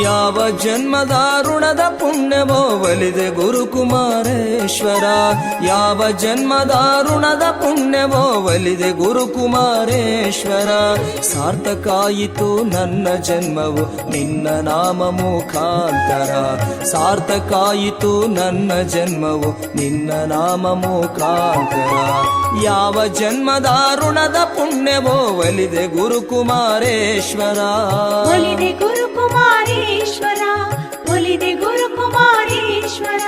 ಯಾವ ಜನ್ಮದ ಋಣದ ಪುಣ್ಯವೋ ಒಲಿದೆ ಗುರುಕುಮಾರೇಶ್ವರ. ಯಾವ ಜನ್ಮದ ಋಣದ ಪುಣ್ಯವೋ ಒಲಿದೆ ಗುರುಕುಮಾರೇಶ್ವರ. ಸಾರ್ಥಕಾಯಿತು ನನ್ನ ಜನ್ಮವು ನಿನ್ನ ನಾಮ ಮುಖಾಂತರ. ಸಾರ್ಥಕಾಯಿತು ನನ್ನ ಜನ್ಮವು ನಿನ್ನ ನಾಮ ಮುಖಾಂತರ. ಯಾವ ಜನ್ಮದ ಋಣದ ಪುಣ್ಯವೋ ಒಲಿದೆ ಗುರುಕುಮಾರೇಶ್ವರ. ಒಲಿದೆ ಗುರುಕುಮಾರೇಶ್ವರ, ಒಲಿದೆ ಗುರುಕುಮಾರೇಶ್ವರ.